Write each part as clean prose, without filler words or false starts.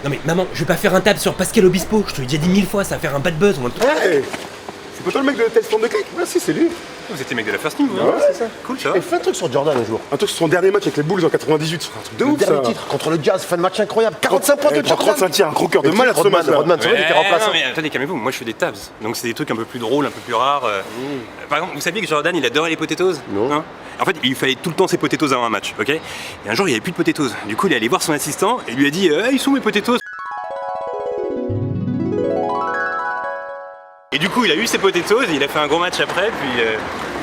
Non mais maman, je vais pas faire un tab sur Pascal Obispo, je te l'ai déjà dit 1000 fois, ça va faire un bad buzz. Hey, c'est pas toi le mec de Test Stand de Click? Ah si, c'est lui. Vous étiez mec de la First Team, vous? Ouais, c'est ça. Cool, ça. Et fais un truc sur Jordan un jour. Un truc sur son dernier match avec les Bulls en 98. Un truc de Le ouf, ça. dernier titre contre le Jazz, fin de match incroyable. 45 points de Il prend Jordan. 35 tirs, un croqueur de Et malade ce Rodman, match-là. Rodman, c'est vrai, il était remplaçant. Non mais attendez, calmez-vous, moi je fais des tabs, donc c'est des trucs un peu plus drôles, un peu plus rares. Par exemple, vous saviez que Jordan il adorait les potatoes? Non. Hein? En fait, il fallait tout le temps ses potatoes avant un match, ok? Et un jour il n'y avait plus de potatoes. Du coup il est allé voir son assistant et lui a dit ils sont mes potatoes. Et du coup il a eu ses potatoes et il a fait un gros match après, puis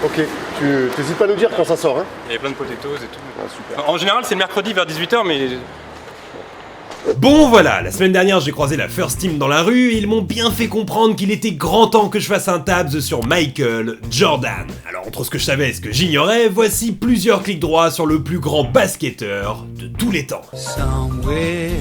Ok, tu t'hésites pas à nous dire quand ça sort, hein? il y avait plein de potatoes et tout. Ah, super. En général c'est le mercredi vers 18h, mais Bon voilà, la semaine dernière j'ai croisé la First Team dans la rue et ils m'ont bien fait comprendre qu'il était grand temps que je fasse un tabs sur Michael Jordan. Alors entre ce que je savais et ce que j'ignorais, voici plusieurs clics droits sur le plus grand basketteur de tous les temps. Somewhere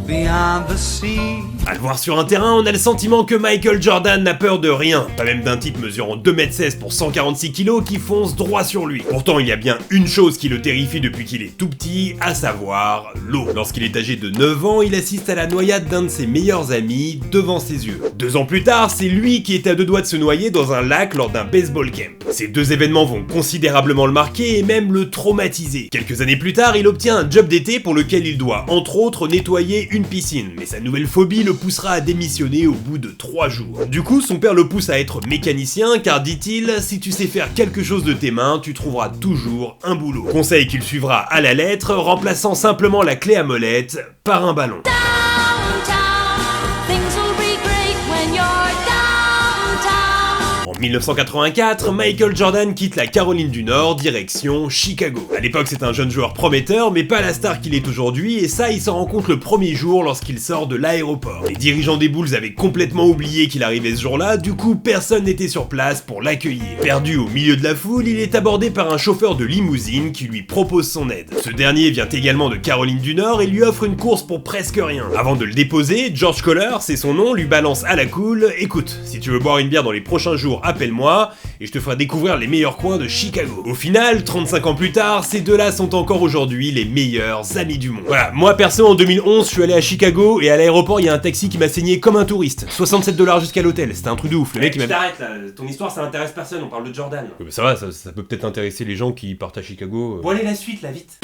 beyond the sea. À le voir sur un terrain, on a le sentiment que Michael Jordan n'a peur de rien, pas même d'un type mesurant 2m16 pour 146 kg qui fonce droit sur lui. Pourtant, il y a bien une chose qui le terrifie depuis qu'il est tout petit, à savoir l'eau. Lorsqu'il est âgé de 9 ans, il assiste à la noyade d'un de ses meilleurs amis devant ses yeux. 2 ans plus tard, c'est lui qui est à 2 doigts de se noyer dans un lac lors d'un baseball camp. Ces 2 événements vont considérablement le marquer et même le traumatiser. Quelques années plus tard, il obtient un job d'été pour lequel il doit, entre autres, nettoyer une piscine, mais sa nouvelle phobie le poussera à démissionner au bout de 3 jours. Du coup, son père le pousse à être mécanicien car, dit-il, si tu sais faire quelque chose de tes mains, tu trouveras toujours un boulot. Conseil qu'il suivra à la lettre, remplaçant simplement la clé à molette par un ballon. En 1984, Michael Jordan quitte la Caroline du Nord, direction Chicago. À l'époque, c'est un jeune joueur prometteur, mais pas la star qu'il est aujourd'hui, et ça, il s'en rend compte le premier jour lorsqu'il sort de l'aéroport. Les dirigeants des Bulls avaient complètement oublié qu'il arrivait ce jour-là, du coup, personne n'était sur place pour l'accueillir. Perdu au milieu de la foule, il est abordé par un chauffeur de limousine qui lui propose son aide. Ce dernier vient également de Caroline du Nord et lui offre une course pour presque rien. Avant de le déposer, George Kohler, c'est son nom, lui balance à la cool: écoute, si tu veux boire une bière dans les prochains jours, appelle-moi et je te ferai découvrir les meilleurs coins de Chicago. Au final, 35 ans plus tard, ces deux-là sont encore aujourd'hui les meilleurs amis du monde. Voilà, moi perso en 2011, je suis allé à Chicago et à l'aéroport, il y a un taxi qui m'a saigné comme un touriste. 67 $ jusqu'à l'hôtel, c'était un truc de ouf. Le mec il m'a... T'arrêtes là, ton histoire ça intéresse personne, on parle de Jordan. Ouais, ça va, ça peut peut-être intéresser les gens qui partent à Chicago. Bon allez la suite là, vite.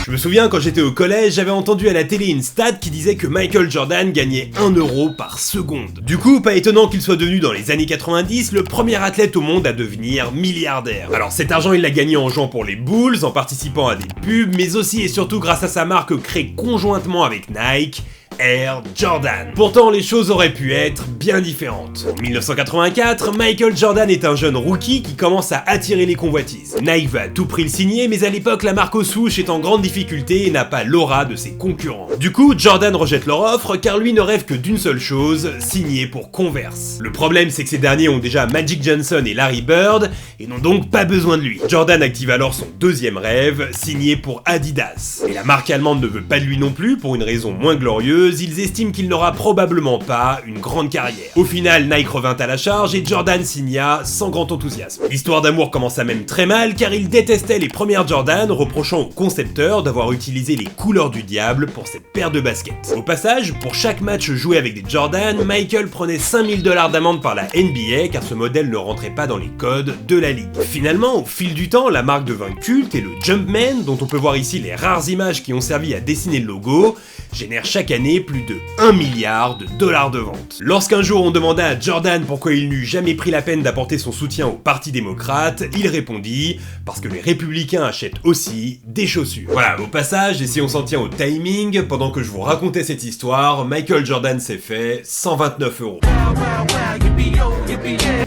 Je me souviens quand j'étais au collège, j'avais entendu à la télé une stat qui disait que Michael Jordan gagnait 1 € par seconde. Du coup, pas étonnant qu'il soit devenu dans les années 90 le premier athlète au monde à devenir milliardaire. Alors cet argent il l'a gagné en jouant pour les Bulls, en participant à des pubs, mais aussi et surtout grâce à sa marque créée conjointement avec Nike, Air Jordan. Pourtant, les choses auraient pu être bien différentes. En 1984, Michael Jordan est un jeune rookie qui commence à attirer les convoitises. Nike va à tout prix le signer, mais à l'époque, la marque aux souches est en grande difficulté et n'a pas l'aura de ses concurrents. Du coup, Jordan rejette leur offre car lui ne rêve que d'une seule chose, signer pour Converse. Le problème, c'est que ces derniers ont déjà Magic Johnson et Larry Bird et n'ont donc pas besoin de lui. Jordan active alors son deuxième rêve, signer pour Adidas. Et la marque allemande ne veut pas de lui non plus pour une raison moins glorieuse. Ils estiment qu'il n'aura probablement pas une grande carrière. Au final, Nike revint à la charge et Jordan signa sans grand enthousiasme. L'histoire d'amour commença même très mal car il détestait les premières Jordan, reprochant au concepteur d'avoir utilisé les couleurs du diable pour cette paire de baskets. Au passage, pour chaque match joué avec des Jordan, Michael prenait 5000 $ d'amende par la NBA car ce modèle ne rentrait pas dans les codes de la ligue. Finalement, au fil du temps, la marque devint culte et le Jumpman, dont on peut voir ici les rares images qui ont servi à dessiner le logo, génère chaque année plus de 1 milliard de dollars de vente. Lorsqu'un jour on demanda à Jordan pourquoi il n'eût jamais pris la peine d'apporter son soutien au Parti démocrate, il répondit « parce que les républicains achètent aussi des chaussures ». Voilà, au passage, et si on s'en tient au timing, pendant que je vous racontais cette histoire, Michael Jordan s'est fait 129 €.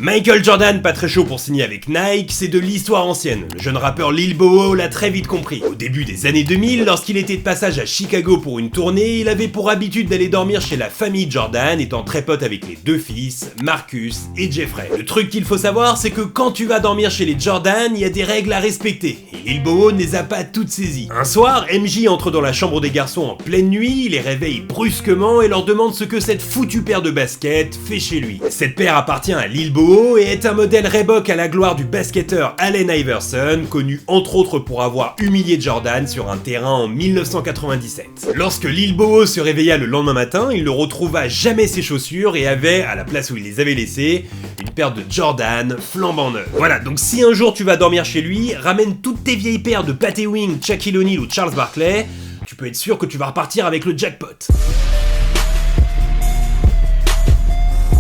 Michael Jordan, pas très chaud pour signer avec Nike, c'est de l'histoire ancienne. Le jeune rappeur Lil Bowo l'a très vite compris. Au début des années 2000, lorsqu'il était de passage à Chicago pour une tournée, il avait pour habitude d'aller dormir chez la famille Jordan, étant très pote avec les deux fils, Marcus et Jeffrey. Le truc qu'il faut savoir, c'est que quand tu vas dormir chez les Jordan, il y a des règles à respecter, et Lil Bowo ne les a pas toutes saisies. Un soir, MJ entre dans la chambre des garçons en pleine nuit, les réveille brusquement et leur demande ce que cette foutue paire de baskets fait chez lui. Cette paire appartient à Lil Boho et est un modèle Reebok à la gloire du basketteur Allen Iverson, connu entre autres pour avoir humilié Jordan sur un terrain en 1997. Lorsque Lil Boho se réveilla le lendemain matin, il ne retrouva jamais ses chaussures et avait, à la place où il les avait laissées, une paire de Jordan flambant neuve. Voilà, donc si un jour tu vas dormir chez lui, ramène toutes tes vieilles paires de Pat Ewing, Shaquille O'Neal ou Charles Barkley, tu peux être sûr que tu vas repartir avec le jackpot.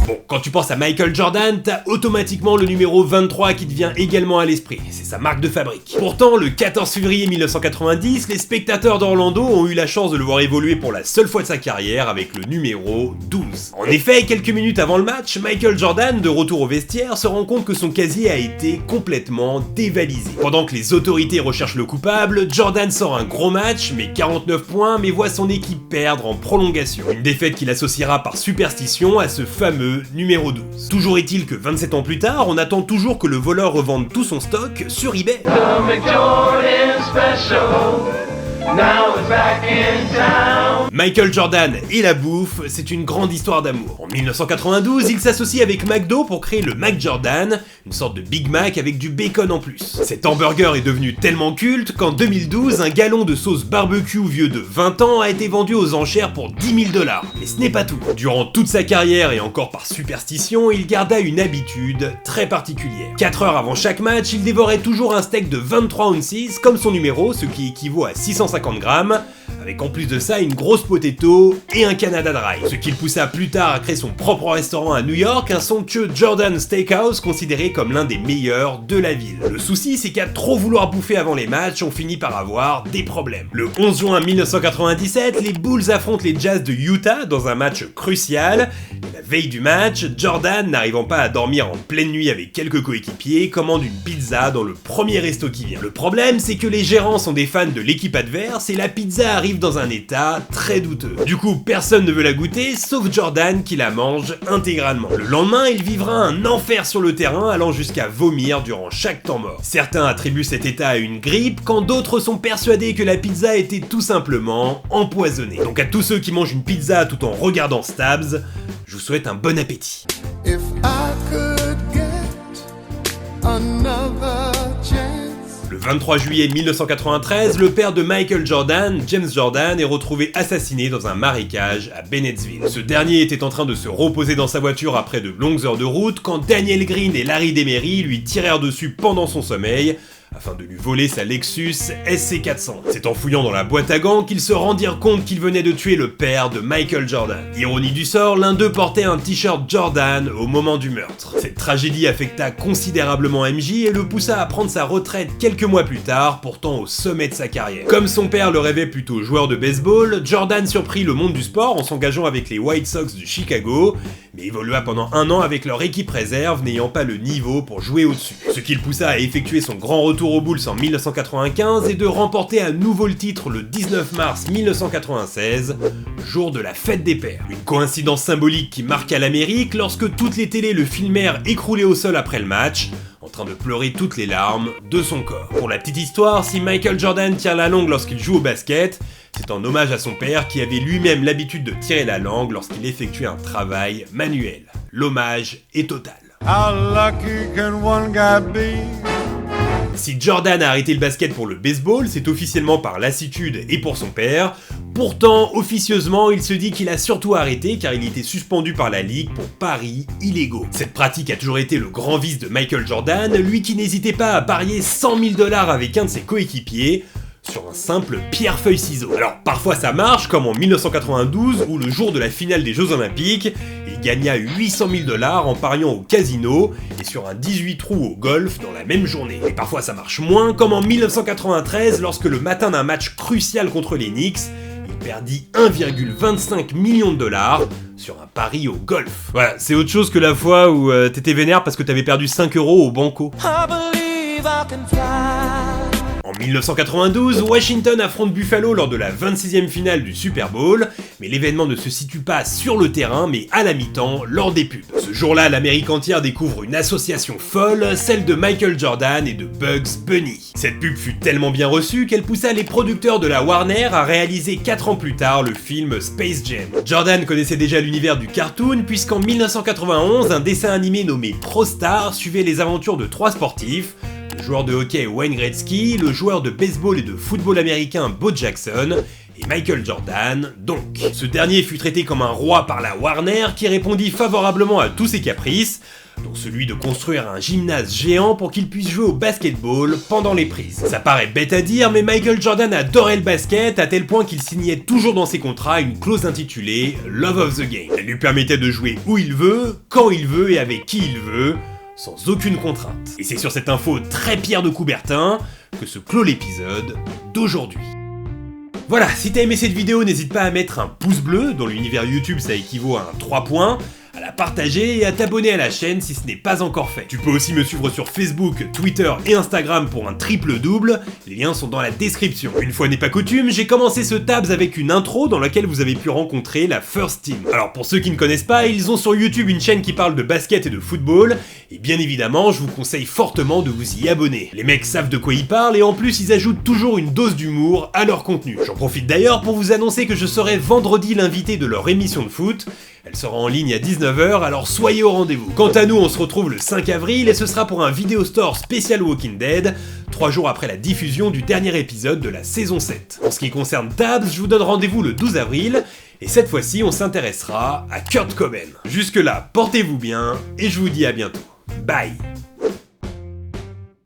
Bon, quand tu penses à Michael Jordan, t'as automatiquement le numéro 23 qui te vient également à l'esprit, c'est sa marque de fabrique. Pourtant, le 14 février 1990, les spectateurs d'Orlando ont eu la chance de le voir évoluer pour la seule fois de sa carrière avec le numéro 12. En effet, quelques minutes avant le match, Michael Jordan, de retour au vestiaire, se rend compte que son casier a été complètement dévalisé. Pendant que les autorités recherchent le coupable, Jordan sort un gros match, met 49 points, mais voit son équipe perdre en prolongation. Une défaite qu'il associera par superstition à ce fameux numéro 12. Toujours est-il que 27 ans plus tard, on attend toujours que le voleur revende tout son stock sur eBay. Michael Jordan et la bouffe, c'est une grande histoire d'amour. En 1992, il s'associe avec McDo pour créer le Mac Jordan, une sorte de Big Mac avec du bacon en plus. Cet hamburger est devenu tellement culte qu'en 2012, un gallon de sauce barbecue vieux de 20 ans a été vendu aux enchères pour 10 000 $. Mais ce n'est pas tout. Durant toute sa carrière et encore par superstition, il garda une habitude très particulière. 4 heures avant chaque match, il dévorait toujours un steak de 23 ounces comme son numéro, ce qui équivaut à 650 grammes, avec en plus de ça une grosse potato et un Canada Dry. Ce qui le poussa plus tard à créer son propre restaurant à New York, un somptueux Jordan Steakhouse considéré comme l'un des meilleurs de la ville. Le souci, c'est qu'à trop vouloir bouffer avant les matchs, on finit par avoir des problèmes. Le 11 juin 1997, les Bulls affrontent les Jazz de Utah dans un match crucial. La veille du match, Jordan, n'arrivant pas à dormir en pleine nuit avec quelques coéquipiers, commande une pizza dans le premier resto qui vient. Le problème, c'est que les gérants sont des fans de l'équipe adverse et la pizza arrive dans un état très douteux. Du coup, personne ne veut la goûter, sauf Jordan qui la mange intégralement. Le lendemain, il vivra un enfer sur le terrain, allant jusqu'à vomir durant chaque temps mort. Certains attribuent cet état à une grippe, quand d'autres sont persuadés que la pizza était tout simplement empoisonnée. Donc à tous ceux qui mangent une pizza tout en regardant Stabs, je vous souhaite un bon appétit. If I could get another chance. Le 23 juillet 1993, le père de Michael Jordan, James Jordan, est retrouvé assassiné dans un marécage à Bennettsville. Ce dernier était en train de se reposer dans sa voiture après de longues heures de route quand Daniel Green et Larry Demery lui tirèrent dessus pendant son sommeil, afin de lui voler sa Lexus SC400. C'est en fouillant dans la boîte à gants qu'ils se rendirent compte qu'ils venaient de tuer le père de Michael Jordan. Ironie du sort, l'un d'eux portait un t-shirt Jordan au moment du meurtre. Cette tragédie affecta considérablement MJ et le poussa à prendre sa retraite quelques mois plus tard, pourtant au sommet de sa carrière. Comme son père le rêvait plutôt joueur de baseball, Jordan surprit le monde du sport en s'engageant avec les White Sox de Chicago, mais évolua pendant un an avec leur équipe réserve, n'ayant pas le niveau pour jouer au-dessus. Ce qui le poussa à effectuer son grand retour aux Bulls en 1995 et de remporter à nouveau le titre le 19 mars 1996, jour de la fête des pères. Une coïncidence symbolique qui marqua l'Amérique lorsque toutes les télés le filmèrent écroulé au sol après le match, en train de pleurer toutes les larmes de son corps. Pour la petite histoire, si Michael Jordan tire la langue lorsqu'il joue au basket, c'est en hommage à son père qui avait lui-même l'habitude de tirer la langue lorsqu'il effectuait un travail manuel. L'hommage est total. How lucky can one guy be? Si Jordan a arrêté le basket pour le baseball, c'est officiellement par lassitude et pour son père. Pourtant, officieusement, il se dit qu'il a surtout arrêté car il était suspendu par la ligue pour paris illégaux. Cette pratique a toujours été le grand vice de Michael Jordan, lui qui n'hésitait pas à parier 100 000 $ avec un de ses coéquipiers sur un simple pierre-feuille-ciseaux. Alors parfois ça marche, comme en 1992 où le jour de la finale des Jeux Olympiques, il gagna 800 000 $ en pariant au casino et sur un 18 trous au golf dans la même journée. Et parfois ça marche moins, comme en 1993 lorsque le matin d'un match crucial contre les Knicks, il perdit 1,25 million $ sur un pari au golf. Voilà, c'est autre chose que la fois où t'étais vénère parce que t'avais perdu 5 € au banco. I believe I can fly. En En 1992, Washington affronte Buffalo lors de la 26e finale du Super Bowl, mais l'événement ne se situe pas sur le terrain, mais à la mi-temps, lors des pubs. Ce jour-là, l'Amérique entière découvre une association folle, celle de Michael Jordan et de Bugs Bunny. Cette pub fut tellement bien reçue qu'elle poussa les producteurs de la Warner à réaliser 4 ans plus tard le film Space Jam. Jordan connaissait déjà l'univers du cartoon, puisqu'en 1991, un dessin animé nommé Pro Star suivait les aventures de 3 sportifs, le joueur de hockey Wayne Gretzky, le joueur de baseball et de football américain Bo Jackson, et Michael Jordan, donc. Ce dernier fut traité comme un roi par la Warner, qui répondit favorablement à tous ses caprices, dont celui de construire un gymnase géant pour qu'il puisse jouer au basketball pendant les prises. Ça paraît bête à dire, mais Michael Jordan adorait le basket à tel point qu'il signait toujours dans ses contrats une clause intitulée Love of the Game. Elle lui permettait de jouer où il veut, quand il veut et avec qui il veut, sans aucune contrainte. Et c'est sur cette info très Pierre de Coubertin que se clôt l'épisode d'aujourd'hui. Voilà, si t'as aimé cette vidéo, n'hésite pas à mettre un pouce bleu, dans l'univers YouTube ça équivaut à un 3 points, à la partager et à t'abonner à la chaîne si ce n'est pas encore fait. Tu peux aussi me suivre sur Facebook, Twitter et Instagram pour un triple double, les liens sont dans la description. Une fois n'est pas coutume, j'ai commencé ce Tabs avec une intro dans laquelle vous avez pu rencontrer la First Team. Alors pour ceux qui ne connaissent pas, ils ont sur YouTube une chaîne qui parle de basket et de football, et bien évidemment je vous conseille fortement de vous y abonner. Les mecs savent de quoi ils parlent et en plus ils ajoutent toujours une dose d'humour à leur contenu. J'en profite d'ailleurs pour vous annoncer que je serai vendredi l'invité de leur émission de foot. Elle sera en ligne à 19h, alors soyez au rendez-vous. Quant à nous, on se retrouve le 5 avril et ce sera pour un vidéo store spécial Walking Dead, 3 jours après la diffusion du dernier épisode de la saison 7. En ce qui concerne Tabs, je vous donne rendez-vous le 12 avril, et cette fois-ci on s'intéressera à Kurt Cobain. Jusque là, portez-vous bien, et je vous dis à bientôt. Bye!